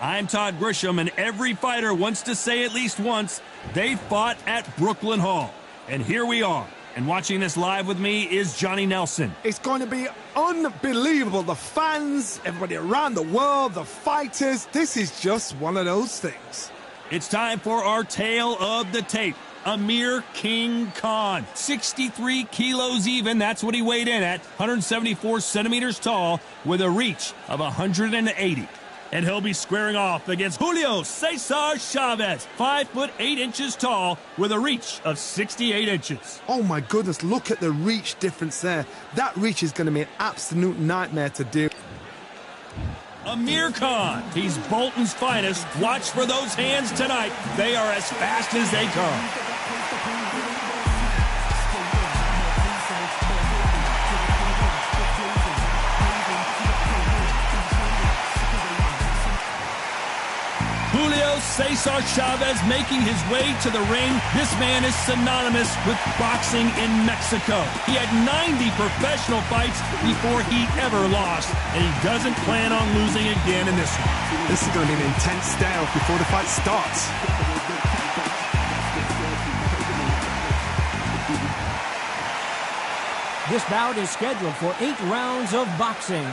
I'm Todd Grisham, and every fighter wants to say at least once they fought at Brooklyn Hall. And here we are. And watching this live with me is Johnny Nelson. It's going to be unbelievable. The fans, everybody around the world, the fighters. This is just one of those things. It's time for our tale of the tape. Amir King Khan, 63 kilos even. That's what he weighed in at. 174 centimeters tall with a reach of 180. And he'll be squaring off against Julio Cesar Chavez, 5'8" tall with a reach of 68 inches. Oh my goodness, look at the reach difference there. That reach is going to be an absolute nightmare to do. Amir Khan, he's Bolton's finest. Watch for those hands tonight. They are as fast as they come. Julio Cesar Chavez making his way to the ring. This man is synonymous with boxing in Mexico. He had 90 professional fights before he ever lost, and he doesn't plan on losing again in this one. This is going to be an intense stare before the fight starts. This bout is scheduled for 8 rounds of boxing.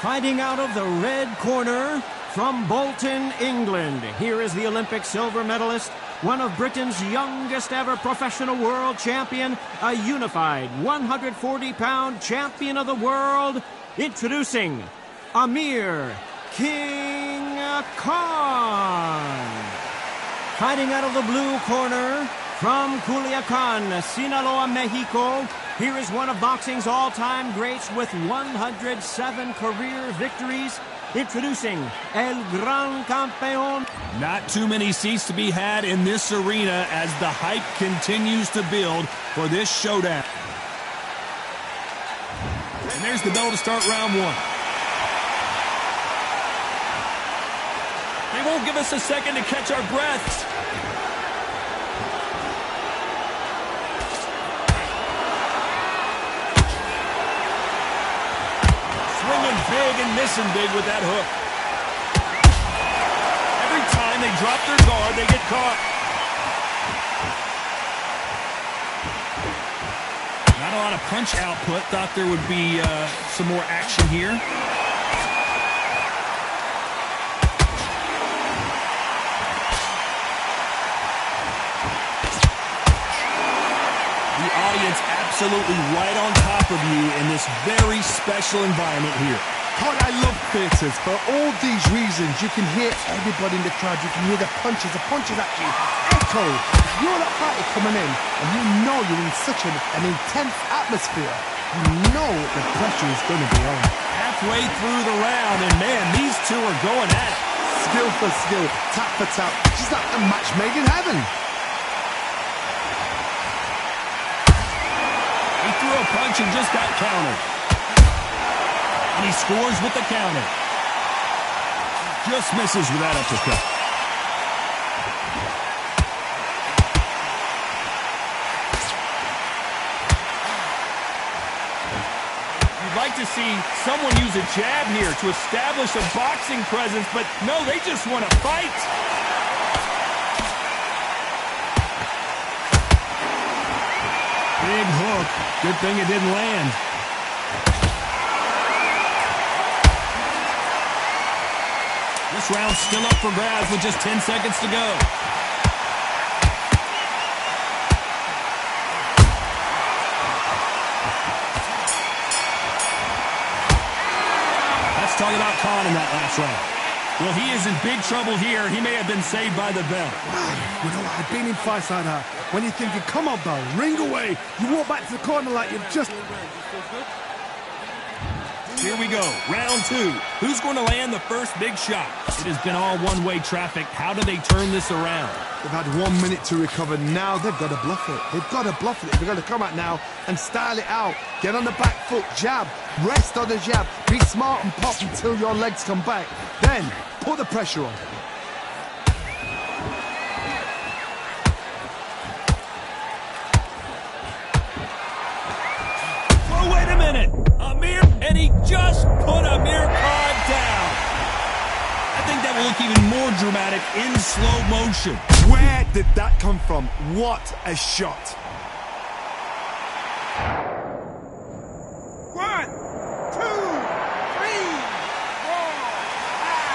Fighting out of the red corner, from Bolton, England, here is the Olympic silver medalist, one of Britain's youngest ever professional world champion, a unified 140-pound champion of the world, introducing Amir King Khan. Fighting out of the blue corner, from Culiacan, Sinaloa, Mexico, here is one of boxing's all-time greats with 107 career victories, introducing El Gran Campeón. Not too many seats to be had in this arena as the hype continues to build for this showdown. And there's the bell to start round one. They won't give us a second to catch our breaths. Swinging big and missing big with that hook. Every time they drop their guard, they get caught. Not a lot of punch output. Thought there would be some more action here. The audience absolutely right on top of you in this very special environment here. God, I love theatres. For all these reasons, you can hear everybody in the crowd. You can hear the punches actually echo. You're the fighter coming in, and you know you're in such an intense atmosphere. You know the pressure is going to be on. Halfway through the round, and man, these two are going at it. Skill for skill, tap for tap. Just like a match made in heaven. He threw a punch and just got countered. And he scores with the counter. Just misses with that uppercut. You'd like to see someone use a jab here to establish a boxing presence, but no, they just want to fight. Big hook. Good thing it didn't land. This round's still up for grabs with just 10 seconds to go. Let's talk about Khan in that last round. Well, he is in big trouble here. He may have been saved by the bell. You know, I've been in fights like that. When you're thinking, come on, bell, ring away. You walk back to the corner like you've just... Here we go, round two. Who's going to land the first big shot? It has been all one-way traffic. How do they turn this around? They've had 1 minute to recover. Now they've got to bluff it. They've got to bluff it. They've got to come out now and style it out. Get on the back foot, jab, rest on the jab. Be smart and pop until your legs come back. Then put the pressure on. Oh, wait a minute. Amir, and he just put Amir Khan down. I think that that will look even more dramatic in slow motion. Where did that come from? What a shot. 1, 2, 3, 4.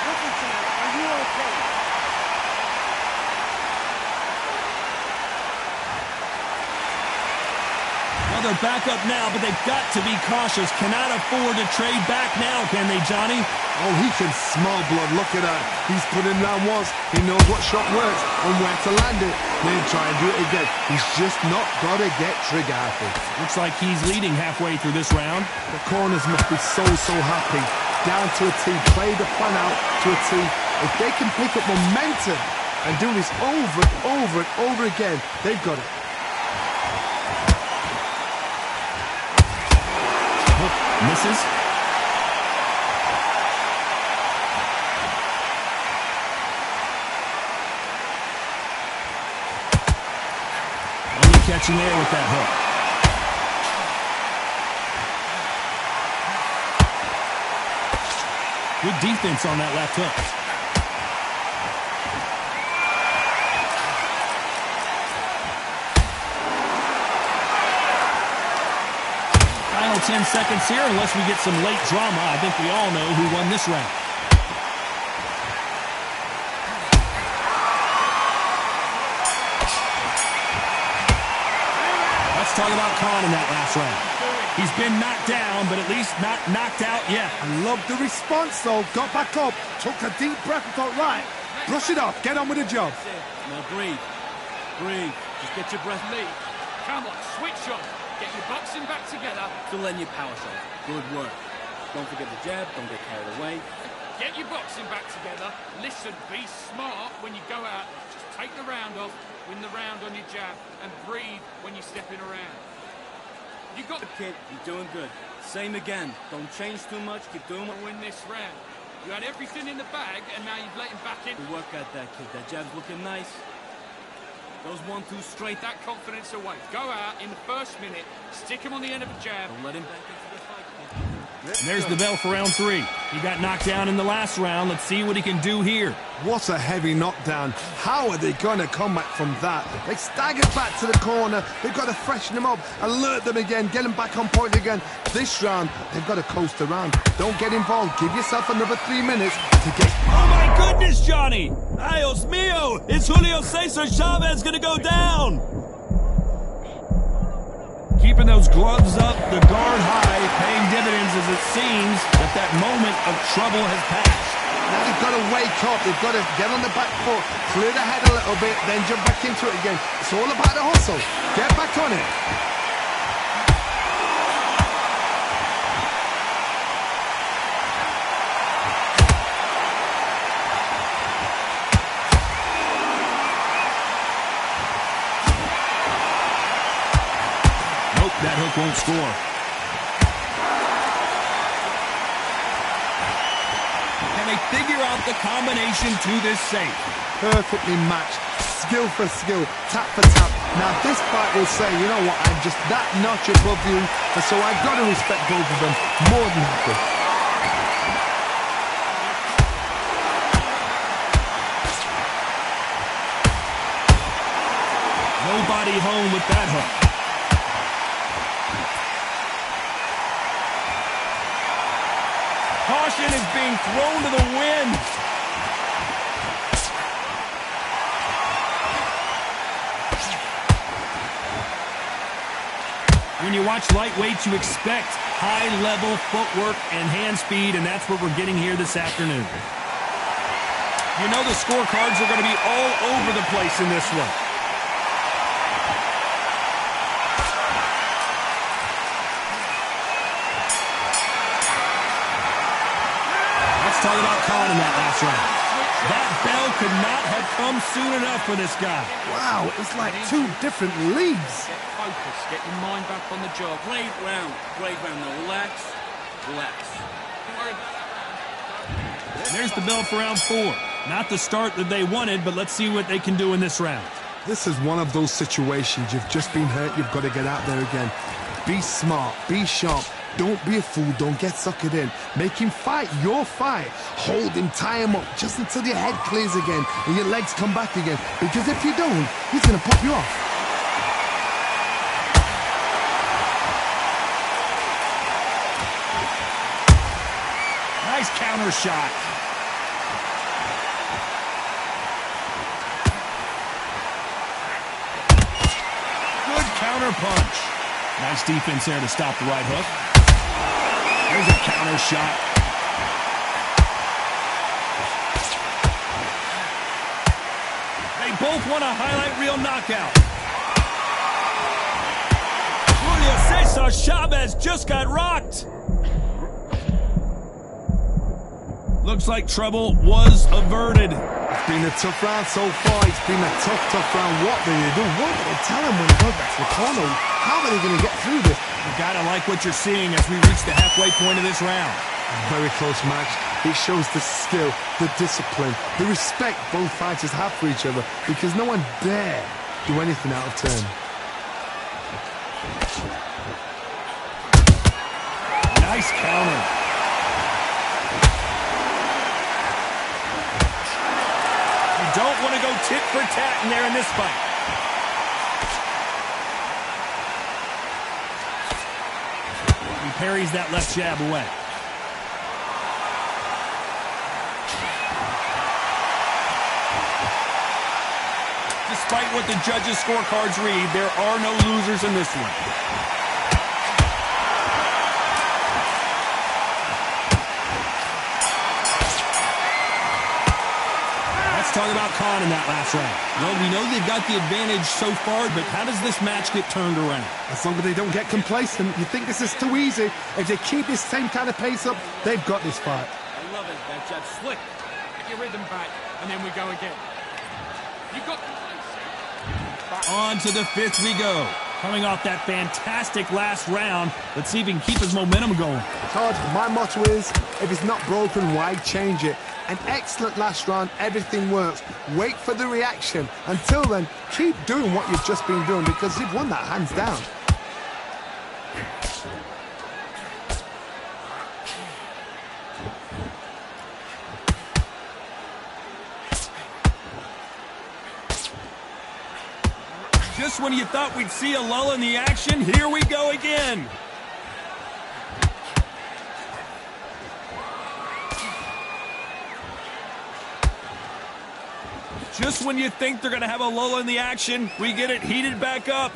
Listen to me. Are you okay? Well, they're back up now, but they've got to be cautious. Cannot afford to trade back now, can they, Johnny? Oh, he can smell blood. Look at that. He's put him down once. He knows what shot works and where to land it. Then try and do it again. He's just not got to get trigger happy. Looks like he's leading halfway through this round. The corners must be so happy. Down to a T. Play the plan out to a T. If they can pick up momentum and do this over and over and over again, they've got it. Misses. Only catching air with that hook. Good defense on that left hook. Final 10 seconds here, unless we get some late drama. I think we all know who won this round. Let's talk about Khan in that last round. He's been knocked down, but at least not knocked out yet. I love the response, though. Got back up, took a deep breath and thought, right, brush it off, get on with the job. Now breathe. Breathe. Just get your breath. Lee, come on, switch on. Get your boxing back together. Still letting your power show. Good work. Don't forget the jab. Don't get carried away. Get your boxing back together. Listen, be smart when you go out. Just take the round off, win the round on your jab, and breathe when you're stepping around. You got Good kid. You're doing good. Same again. Don't change too much. Keep doing what. to win this round. You had everything in the bag, and now you've let him back in. Good work at that kid. That jab's looking nice. Those 1-2 straight. That confidence away. Go out in the first minute, stick him on the end of a jab. Don't let him back into the fight, kid. And there's the bell for round 3. He got knocked down in the last round. Let's see what he can do here. What a heavy knockdown. How are they going to come back from that? They staggered back to the corner. They've got to freshen them up, alert them again, get them back on point again. This round, they've got to coast around. Don't get involved. Give yourself another 3 minutes to get... Oh, my goodness, Johnny! Dios mío! Is Julio Cesar Chavez going to go down? Keeping those gloves up, the guard high, paying dividends as it seems that moment of trouble has passed. Now they've got to wake up. They've got to get on the back foot, clear the head a little bit, then jump back into it again. It's all about the hustle. Get back on it. Nope, that hook won't score. Can they figure out the combination to this safe? Perfectly matched, skill for skill, tap for tap. Now this fight will say, you know what, I'm just that notch above you, and so I've got to respect both of them more than happy. Nobody home with that hook. Caution is being thrown to the wind. When you watch lightweights, you expect high-level footwork and hand speed, and that's what we're getting here this afternoon. You know the scorecards are going to be all over the place in this one. Let's talk about Khan in that last round. That bell could not have come soon enough for this guy. Wow, it's like 2 different leagues. Get focused, get your mind back on the job. Great round. Great round. Now relax. Relax. Don't worry about that round. There's the bell for round 4. Not the start that they wanted, but let's see what they can do in this round. This is one of those situations. You've just been hurt. You've got to get out there again. Be smart. Be sharp. Don't be a fool. Don't get suckered in. Make him fight your fight. Hold him, tie him up just until your head clears again and your legs come back again. Because if you don't, he's going to pop you off. Nice counter shot. Good counter punch. Nice defense there to stop the right hook. There's a counter shot. They both want a highlight reel knockout. Julio Cesar Chavez just got rocked. Looks like trouble was averted. It's been a tough round so far. It's been a tough round. What do you do? What do they tell him when he goes back to the corner? How are they going to get through this? You gotta like what you're seeing as we reach the halfway point of this round. Very close match. It shows the skill, the discipline, the respect both fighters have for each other because no one dare do anything out of turn. Nice counter. You don't want to go tit for tat in there in this fight. He parries that left jab away. Despite what the judges' scorecards read, there are no losers in this one. Let's talk about Khan in that last round. Well, we know they've got the advantage so far, but how does this match get turned around? As long as they don't get complacent, you think this is too easy. If they keep this same kind of pace up, they've got this fight. I love it. That jab slick. Get your rhythm back, and then we go again. You got the On to the fifth we go. Coming off that fantastic last round, let's see if he can keep his momentum going. Todd, my motto is, if it's not broken, why change it? An excellent last round, everything works. Wait for the reaction. Until then, keep doing what you've just been doing because you've won that hands down. Just when you thought we'd see a lull in the action, here we go again. Just when you think they're going to have a lull in the action, we get it heated back up.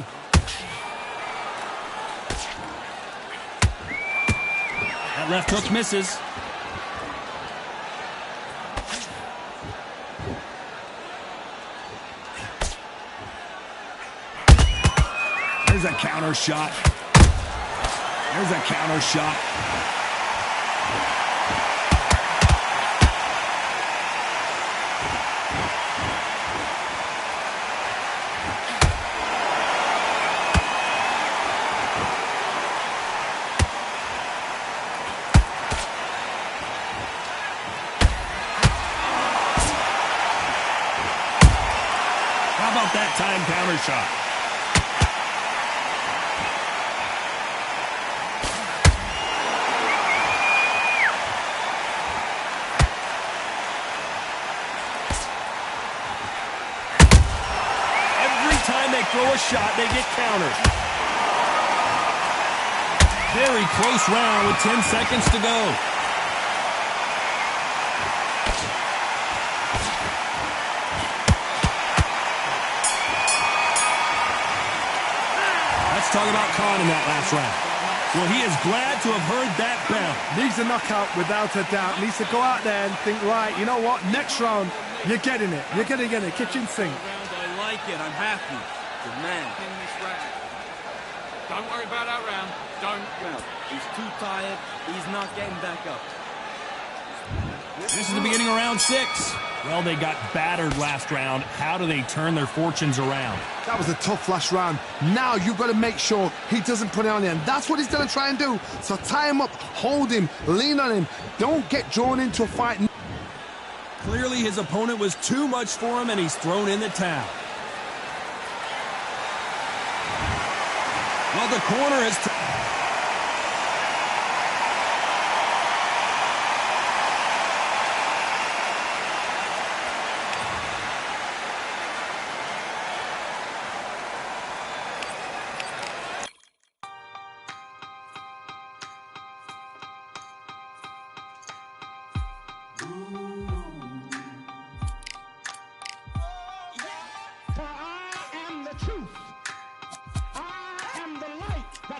That left hook misses. There's a counter shot. There's a counter shot. How about that time counter shot? Throw a shot, they get countered. Very close round with 10 seconds to go. Let's talk about Khan in that last round. Well, he is glad to have heard that bell. Needs a knockout without a doubt. Needs to go out there and think, right, you know what, next round, you're getting it. You're going to get it, kitchen sink. I like it. I'm happy. Good man. in this round. Don't worry about that round. Don't. Well, he's too tired. He's not getting back up. This is the beginning of round 6. Well, they got battered last round. How do they turn their fortunes around? That was a tough last round. Now you've got to make sure he doesn't put it on you. And that's what he's going to try and do. So tie him up, hold him, lean on him. Don't get drawn into a fight. Clearly his opponent was too much for him, and he's thrown in the towel. Well, the corner is...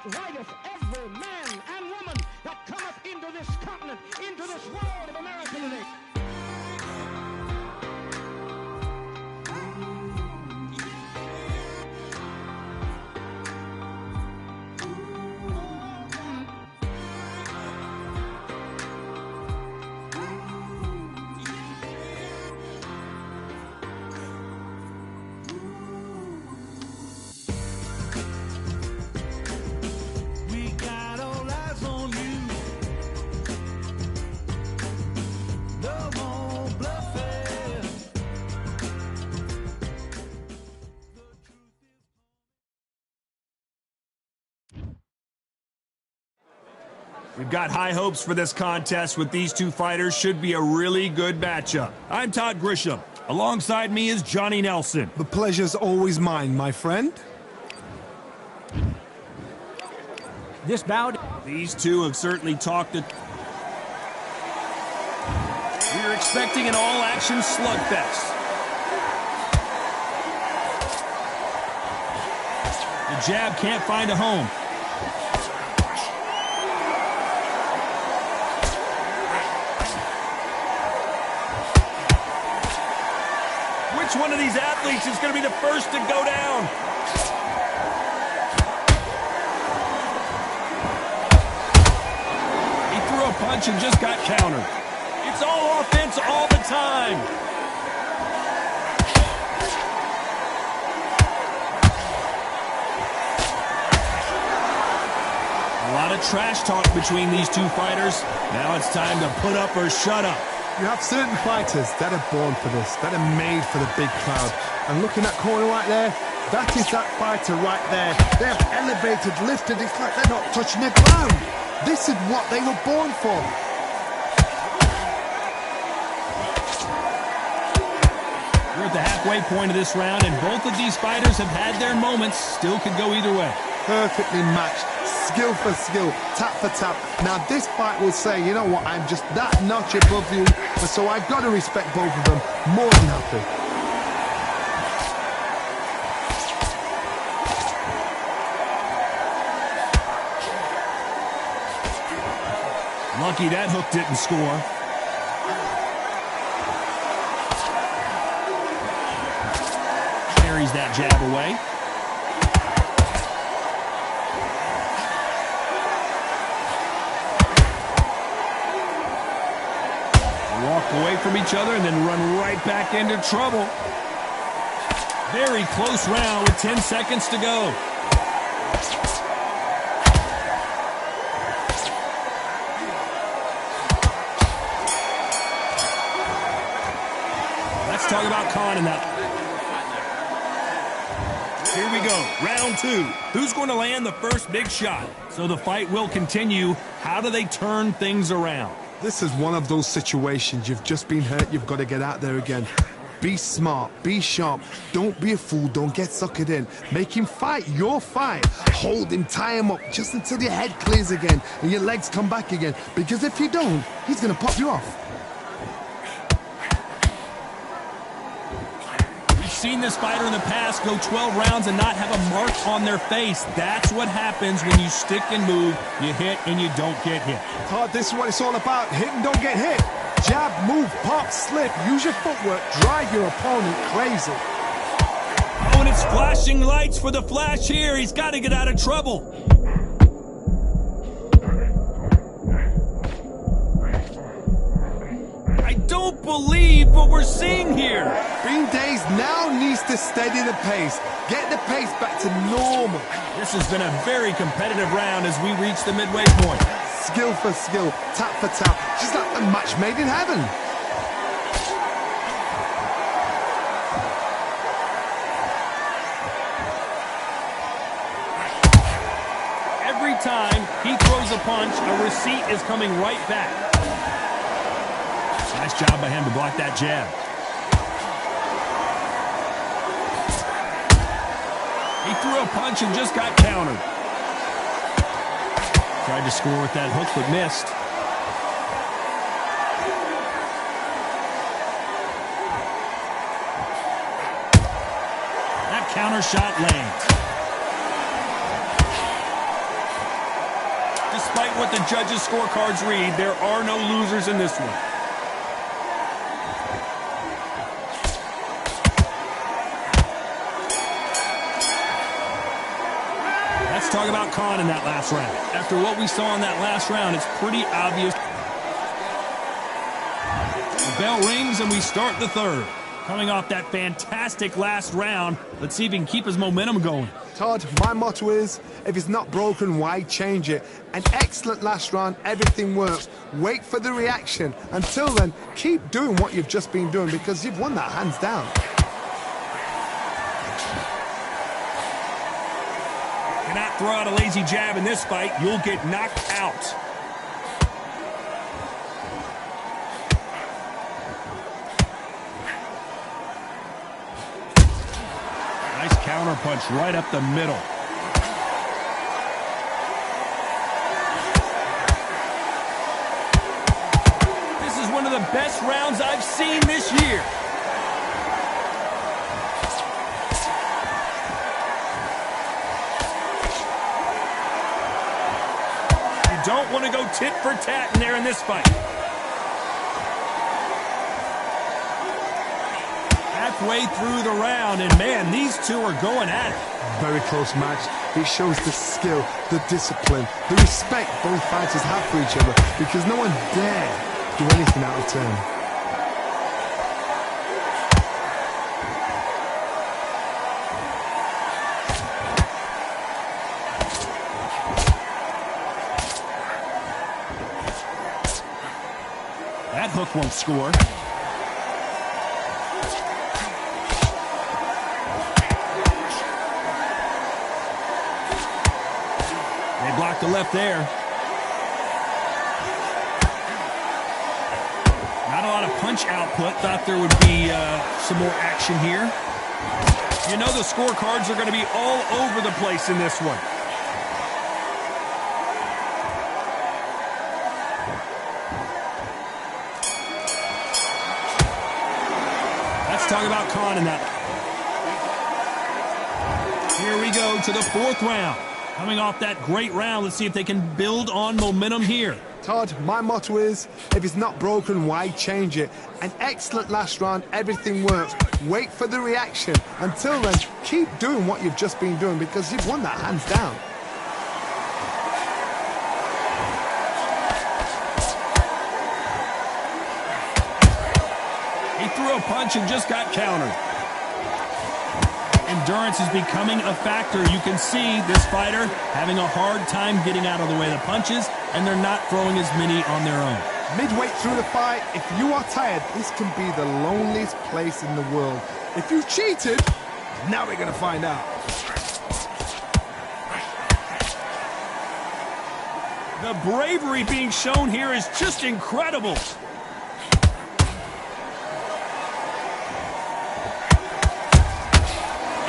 that rideth every man and woman that cometh into this continent, into this world of America today. We've got high hopes for this contest with these two fighters. Should be a really good matchup. I'm Todd Grisham. Alongside me is Johnny Nelson. The pleasure's always mine, my friend. This bout. These two have certainly talked it. We're expecting an all-action slugfest. The jab can't find a home. Which one of these athletes is going to be the first to go down? He threw a punch and just got countered. It's all offense all the time. A lot of trash talk between these two fighters. Now it's time to put up or shut up. You have certain fighters that are born for this, that are made for the big crowd. And looking at that corner right there, that is that fighter right there. They have elevated, lifted, it's like they're not touching the ground. This is what they were born for. We're at the halfway point of this round, and both of these fighters have had their moments. Still could go either way. Perfectly matched. Skill for skill, tap for tap. Now this fight will say, you know what, I'm just that notch above you, so I've got to respect both of them. More than happy. Lucky that hook didn't score. Carries that jab away. Walk away from each other and then run right back into trouble. Very close round with 10 seconds to go. Let's talk about Khan in that. Here we go, round two. Who's going to land the first big shot? So the fight will continue. How do they turn things around? This is one of those situations. You've just been hurt, you've got to get out there again. Be smart, be sharp, don't be a fool, don't get suckered in. Make him fight your fight. Hold him, tie him up, just until your head clears again and your legs come back again. Because if you don't, he's going to pop you off. Seen this fighter in the past go 12 rounds and not have a mark on their face. That's what happens when you stick and move. You hit and you don't get hit. Todd, this is what it's all about. Hit and don't get hit. Jab, move, pop, slip. Use your footwork. Drive your opponent crazy. Oh, and it's flashing lights for the Flash here. He's got to get out of trouble. I don't believe what we're seeing here. Bean Days now needs to steady the pace. Get the pace back to normal. This has been a very competitive round as we reach the midway point. Skill for skill, tap for tap, just like a match made in heaven. Every time he throws a punch, a receipt is coming right back. Nice job by him to block that jab. He threw a punch and just got countered. Tried to score with that hook, but missed. That counter shot lands. Despite what the judges' scorecards read, there are no losers in this one. Let's talk about Khan in that last round. After what we saw in that last round, it's pretty obvious. The bell rings and we start the third. Coming off that fantastic last round, let's see if he can keep his momentum going. Todd, my motto is, if it's not broken, why change it? An excellent last round, everything works. Wait for the reaction. Until then, keep doing what you've just been doing because you've won that hands down. Cannot throw out a lazy jab in this fight. You'll get knocked out. Nice counter punch right up the middle. This is one of the best rounds I've seen this year. You don't want to go tit for tat in there in this fight. Halfway through the round, and man, these two are going at it. Very close match. It shows the skill, the discipline, the respect both fighters have for each other because no one dare do anything out of turn. That hook won't score. They blocked the left there. Not a lot of punch output. Thought there would be some more action here. You know the scorecards are going to be all over the place in this one. Let's talk about Khan in that. Here we go to the fourth round. Coming off that great round, let's see if they can build on momentum here. Todd, my motto is, if it's not broken, why change it? An excellent last round, everything works. Wait for the reaction. Until then, keep doing what you've just been doing because you've won that hands down. He threw a punch and just got countered. Endurance is becoming a factor. You can see this fighter having a hard time getting out of the way of the punches, and they're not throwing as many on their own. Midway through the fight, if you are tired, this can be the loneliest place in the world. If you cheated, now we're going to find out. The bravery being shown here is just incredible.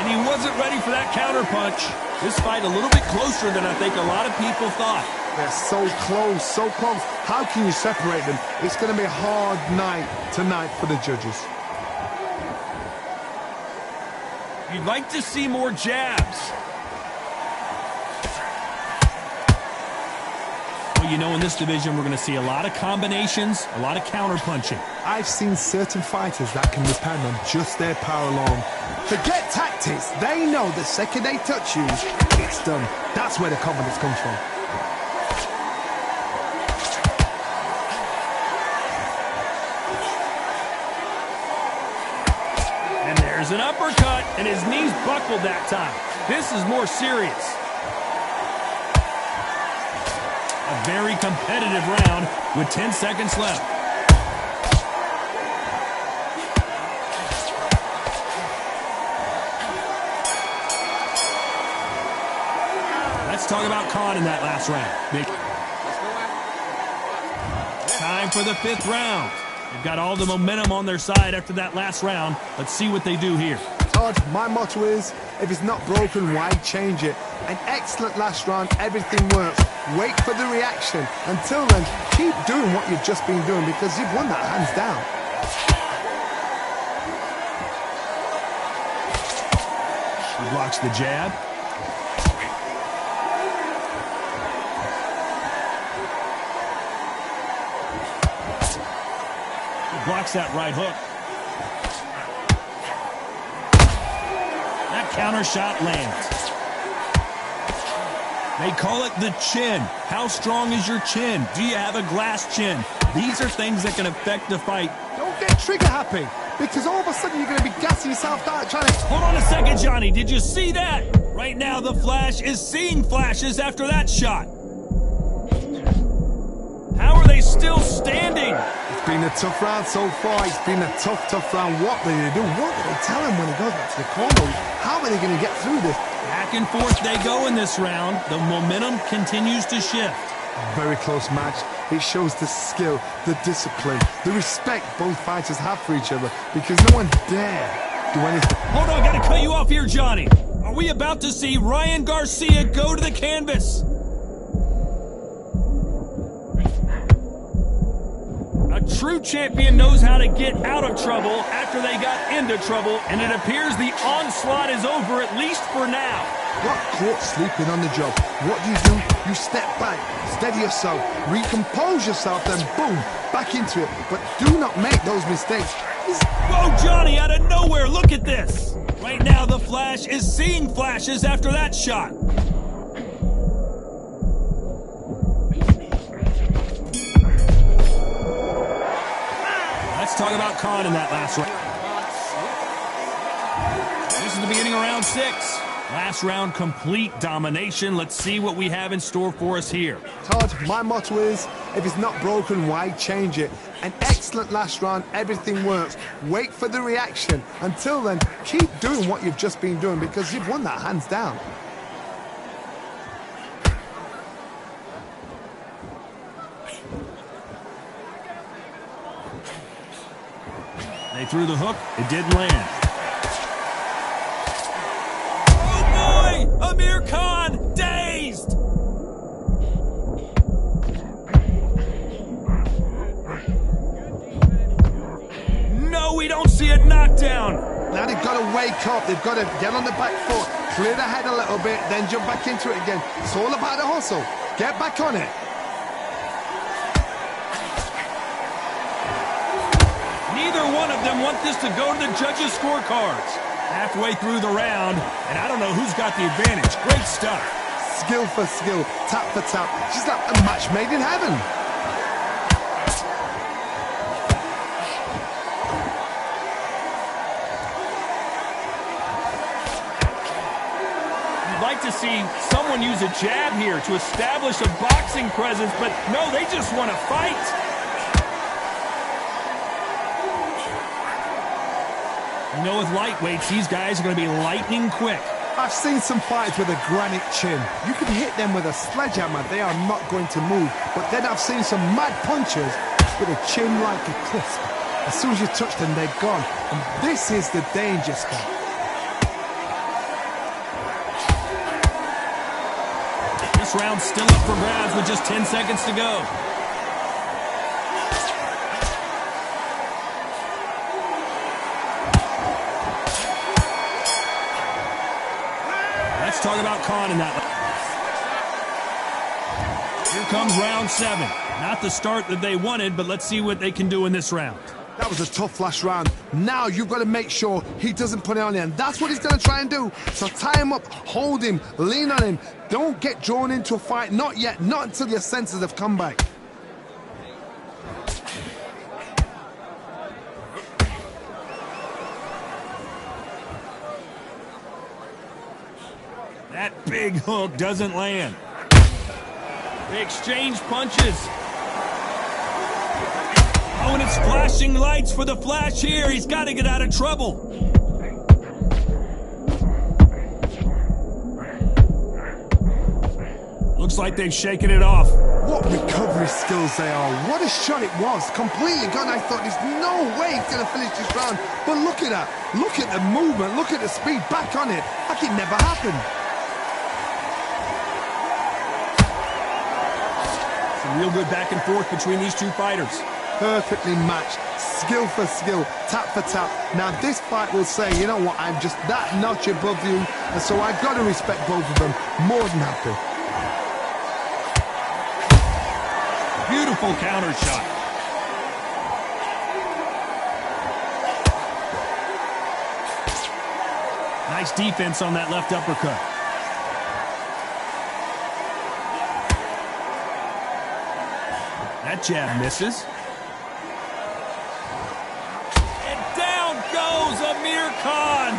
And he wasn't ready for that counter punch. This fight a little bit closer than I think a lot of people thought. They're so close, so close. How can you separate them? It's going to be a hard night tonight for the judges. You'd like to see more jabs. Well, you know, in this division, we're going to see a lot of combinations, a lot of counter punching. I've seen certain fighters that can depend on just their power alone. Forget tactics. They know the second they touch you, it's done. That's where the confidence comes from. And there's an uppercut, and his knees buckled that time. This is more serious. A very competitive round with 10 seconds left. Let's talk about Khan in that last round. Time for the fifth round. They've got all the momentum on their side after that last round. Let's see what they do here. Todd, my motto is, if it's not broken, why change it? An excellent last round, everything works. Wait for the reaction. Until then, keep doing what you've just been doing because you've won that hands down. He blocks the jab. Blocks that right hook. That counter shot lands. They call it the chin. How strong is your chin? Do you have a glass chin? These are things that can affect the fight. Don't get trigger happy, because all of a sudden you're going to be gassing yourself out trying to... Hold on a second, Johnny. Did you see that? Right now, the Flash is seeing flashes after that shot. How are they still standing? It's been a tough round so far. It's been a tough round. What do they do? What do they tell him when he goes back to the corner? How are they going to get through this? Back and forth they go in this round. The momentum continues to shift. Very close match. It shows the skill, the discipline, the respect both fighters have for each other, because no one dare do anything. Hold on, I gotta cut you off here, Johnny. Are we about to see Ryan Garcia go to the canvas? A true champion knows how to get out of trouble after they got into trouble, and it appears the onslaught is over, at least for now. Got caught sleeping on the job. What do? You step back, steady yourself, recompose yourself, then boom, back into it. But do not make those mistakes. Whoa, Johnny, out of nowhere, look at this. Right now, the Flash is seeing flashes after that shot. Let's talk about Khan in that last round. This is the beginning of round 6. Last round, complete domination. Let's see what we have in store for us here. Todd, my motto is, if it's not broken, why change it? An excellent last round, everything works. Wait for the reaction. Until then, keep doing what you've just been doing, because you've won that hands down. They threw the hook, it didn't land. Amir Khan, dazed! No, we don't see a knockdown. Now they've got to wake up. They've got to get on the back foot, clear the head a little bit, then jump back into it again. It's all about the hustle. Get back on it. Neither one of them want this to go to the judges' scorecards. Halfway through the round, and I don't know who's got the advantage. Great stuff. Skill for skill, tap for tap. She's like a match made in heaven. You'd like to see someone use a jab here to establish a boxing presence, but no, they just want to fight. You know, with lightweights, these guys are going to be lightning quick. I've seen some fighters with a granite chin. You can hit them with a sledgehammer, they are not going to move. But then I've seen some mad punchers with a chin like a crisp. As soon as you touch them, they're gone. And this is the danger spot. This round's still up for grabs with just 10 seconds to go. Let's talk about Khan in that. Here comes round 7. Not the start that they wanted, but let's see what they can do in this round. That was a tough last round. Now you've got to make sure he doesn't put it on you, and that's what he's going to try and do. So tie him up, hold him, lean on him. Don't get drawn into a fight. Not yet. Not until your senses have come back. That big hook doesn't land. They exchange punches. Oh, and it's flashing lights for the Flash here. He's got to get out of trouble. Looks like they've shaken it off. What recovery skills they are. What a shot it was. Completely gone. I thought there's no way he's going to finish this round. But look at that. Look at the movement. Look at the speed. Back on it. Like it never happened. Some real good back and forth between these two fighters. Perfectly matched. Skill for skill. Tap for tap. Now this fight will say, you know what, I'm just that notch above you. And so I've got to respect both of them. More than happy. Beautiful counter shot. Nice defense on that left uppercut. That jab misses. And down goes Amir Khan.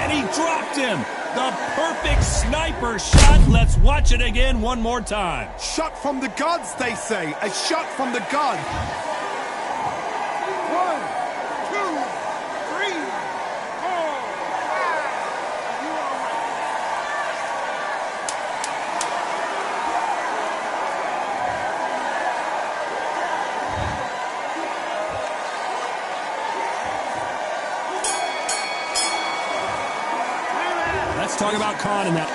And he dropped him. The perfect sniper shot. Let's watch it again one more time. Shot from the gods, they say. A shot from the gods. 1, 2, 3, 4, 5. Are you all right? Let's talk about Khan in that.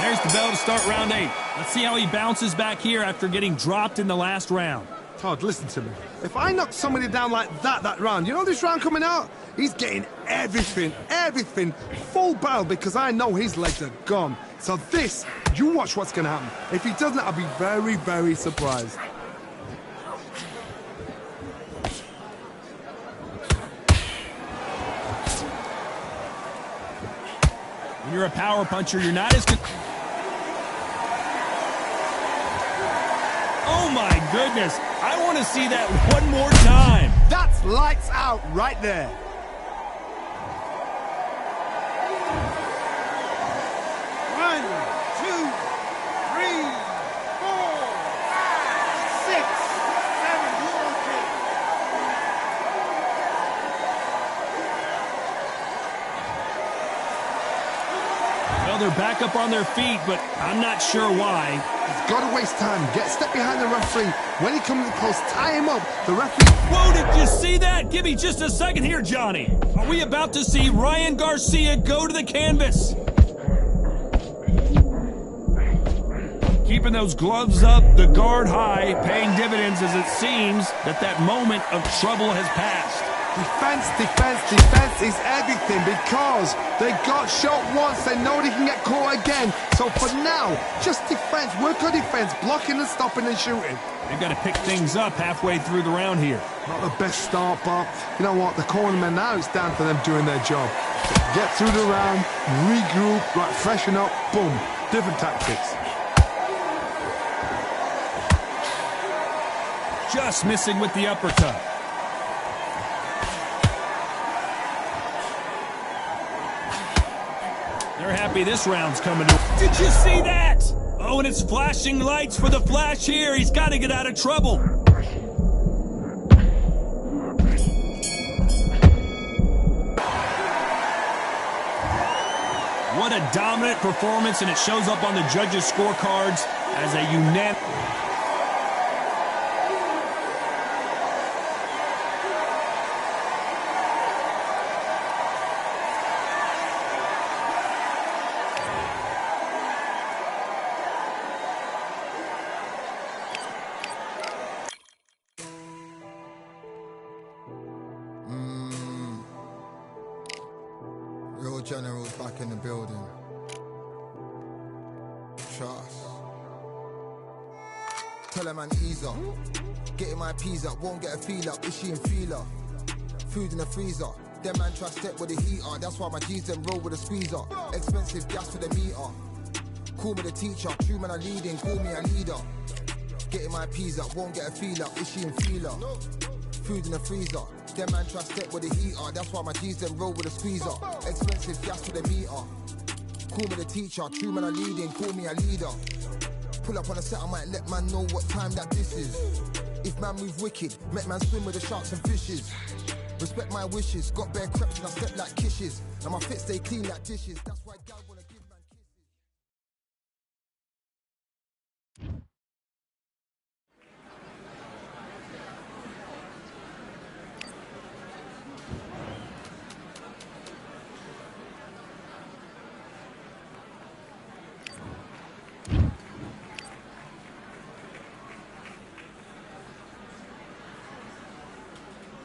There's the bell to start round 8. Let's see how he bounces back here after getting dropped in the last round. Todd, listen to me. If I knock somebody down like that round, you know this round coming out? He's getting everything, full barrel, because I know his legs are gone. So this, you watch what's going to happen. If he doesn't, I'll be very, very surprised. When you're a power puncher, you're not as good. Oh my goodness. I want to see that one more time. That's lights out right there. One, two, three, 4, 5, 6, 7. You okay? Well, they're back up on their feet, but I'm not sure why. He's got to waste time. Get step behind the referee. When he comes close, tie him up. The referee... Whoa, did you see that? Give me just a second here, Johnny. Are we about to see Ryan Garcia go to the canvas? Keeping those gloves up, the guard high, paying dividends as it seems that moment of trouble has passed. Defense is everything, because they got shot once, they know they can get caught again. So for now, just defense, work on defense, blocking and stopping and shooting. They've got to pick things up halfway through the round here. Not the best start, but you know what? The cornermen now, it's down to them doing their job. Get through the round, regroup, right, freshen up, boom. Different tactics. Just missing with the uppercut. They're happy this round's coming to... Did you see that? Oh, and it's flashing lights for the Flash here. He's got to get out of trouble. What a dominant performance, and it shows up on the judges' scorecards as a unanimous... Real generals back in the building. Trust. Tell a man ease up. Getting my peas up, won't get a feel up. Is she in feeler? Food in the freezer. Them man try step with the heater. That's why my G's them roll with a squeezer. Expensive gas for the meter. Call me the teacher. True man I leading, call me a leader. Getting my peas up, won't get a feel up. Is she in feeler? Food in the freezer. Them man try step with the heater. That's why my G's them roll with a squeezer. Expensive gas for the meter. Call me the teacher. True man I leading, call me a leader. Pull up on a set, I might let man know what time that this is. If man move wicked, make man swim with the sharks and fishes. Respect my wishes, got bare creps and I step like kishes. And my fit stay clean like dishes. That's why gal wanna give man kisses.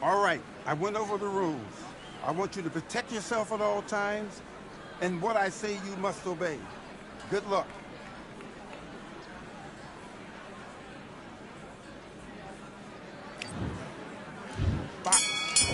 All right, I went over the rules. I want you to protect yourself at all times, and what I say you must obey. Good luck. Box.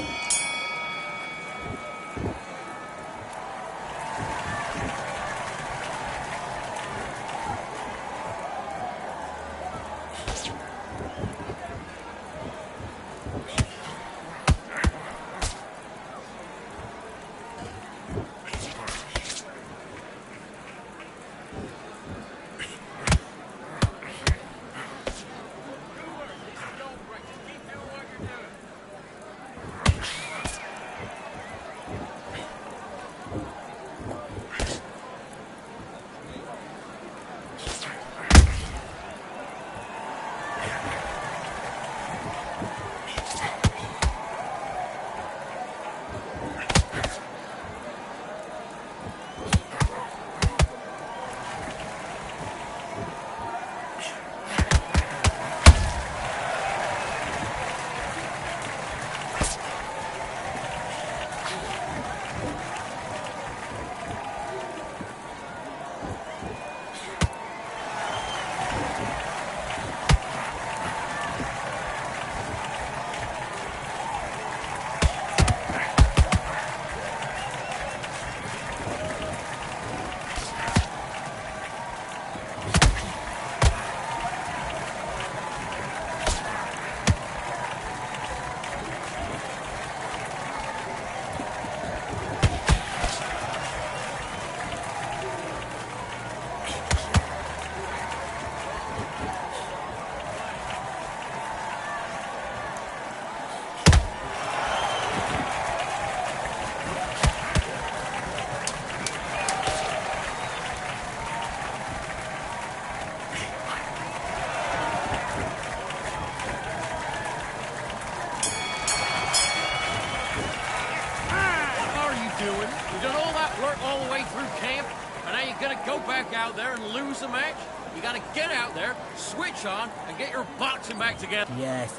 all the way through camp, and now you're gonna go back out there and lose the match? You gotta get out there, switch on, and get your boxing back together. Yes.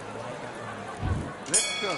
Let's go.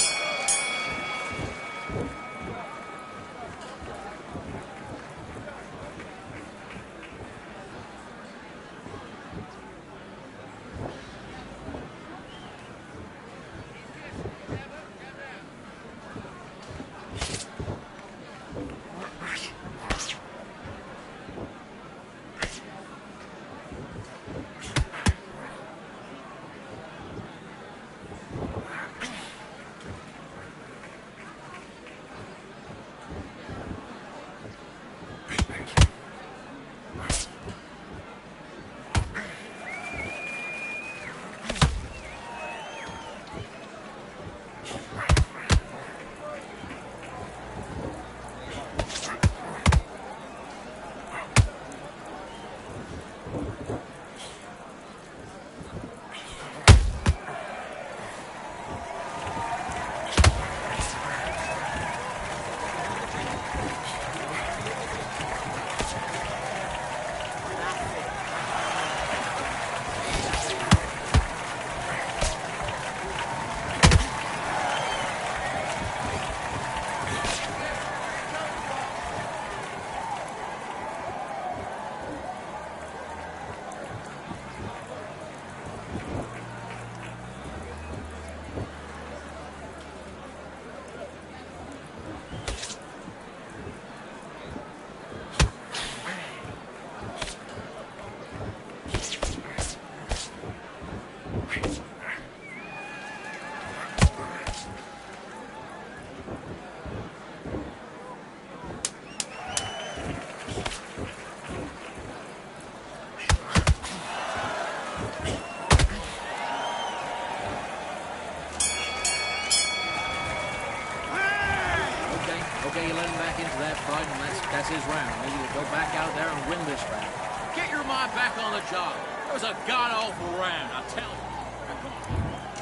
Okay, you let him back into that fight, and that's his round. Maybe he'll go back out there and win this round. Get your mind back on the job. It was a god-awful round, I tell you.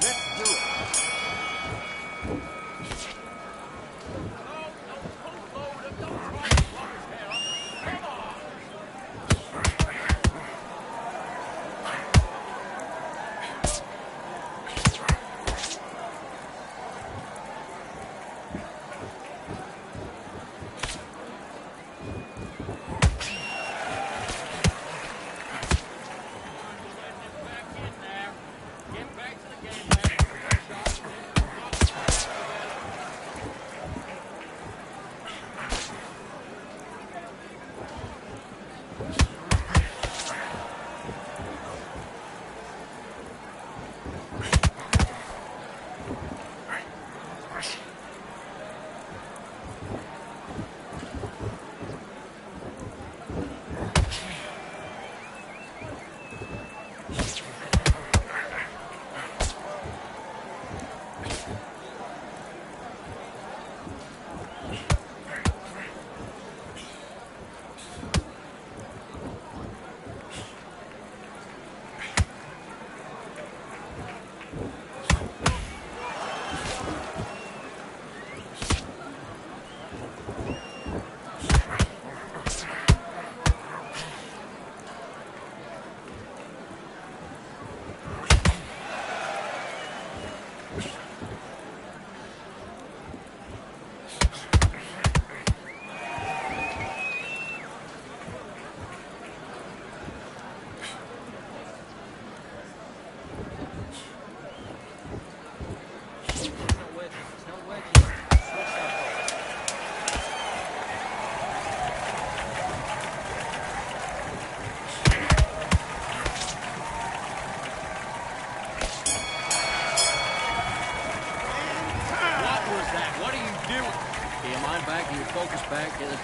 Let's do it.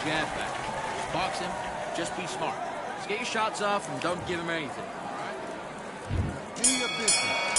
jab back. Just box him, just be smart. Just get your shots off and don't give him anything. Do your business.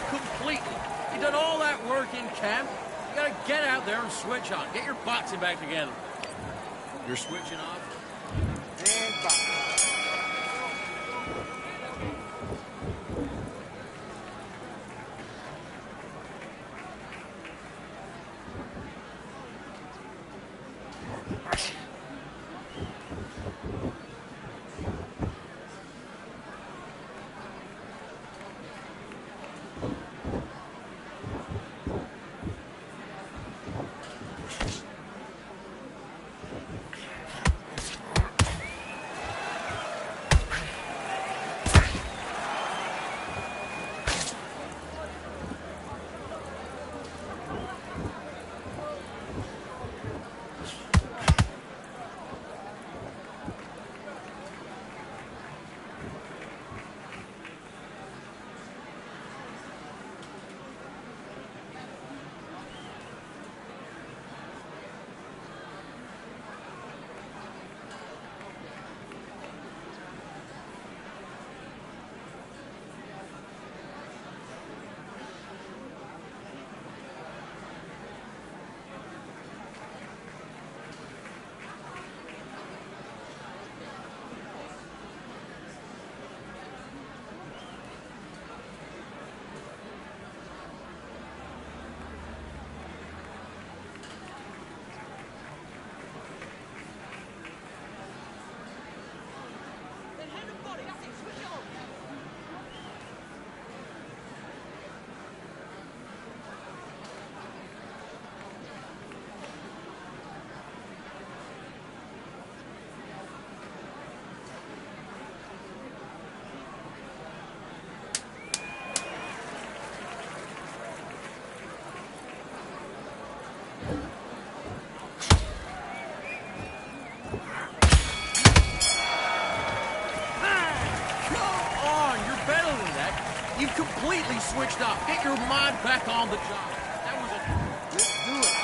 Completely. You've done all that work in camp. You gotta get out there and switch on. Get your boxing back together. You're switching off. And box. You've completely switched off. Get your mind back on the job. That was a... Let's do it.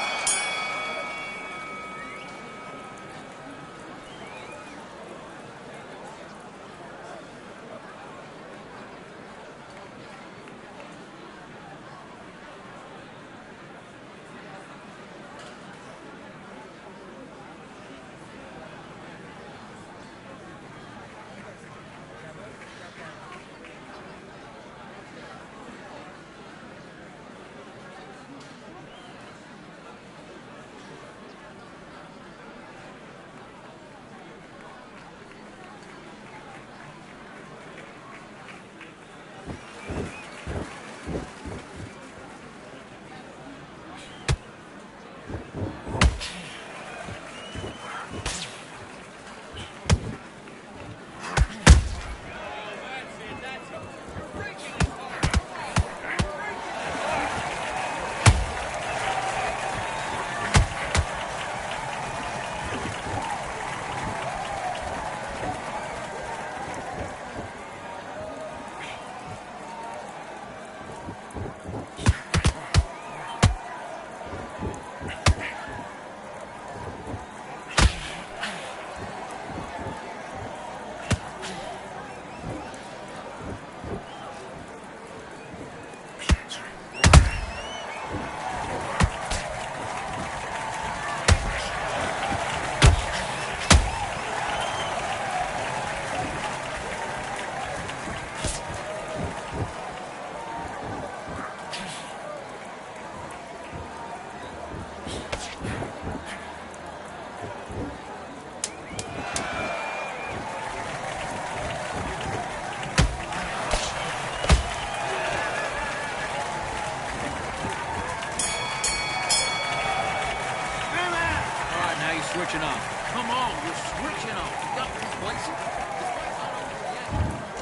Come on, you're switching up. You got complacent.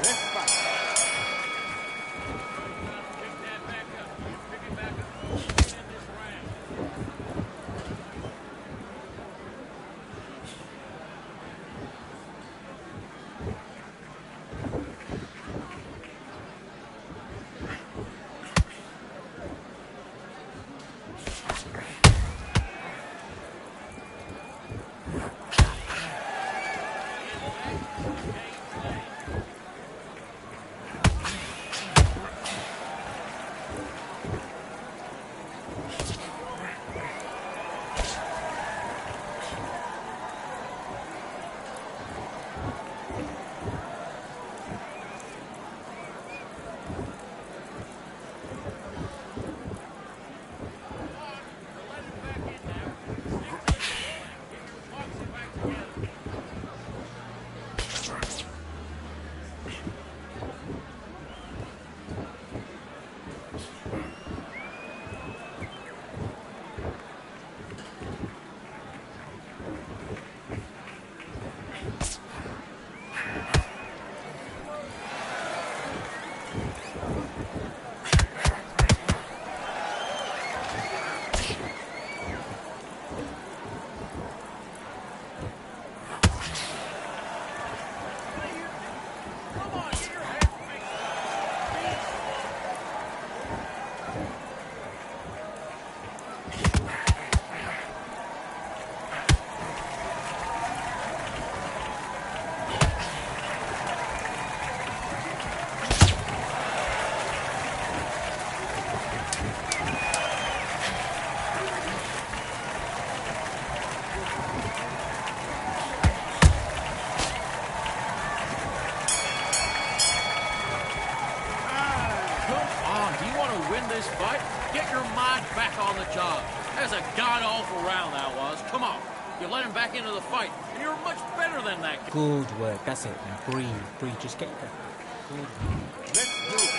Let's fight. Pick that back up. Pick it back up. Stay in this round. This fight, get your mind back on the job. That was a god-awful round, that was. Come on. You let him back into the fight, and you're much better than that guy. Good work. That's it. Now breathe. Breathe. Just get there. Good. Let's do it.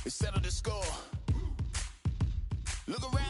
Settle the score. Look around.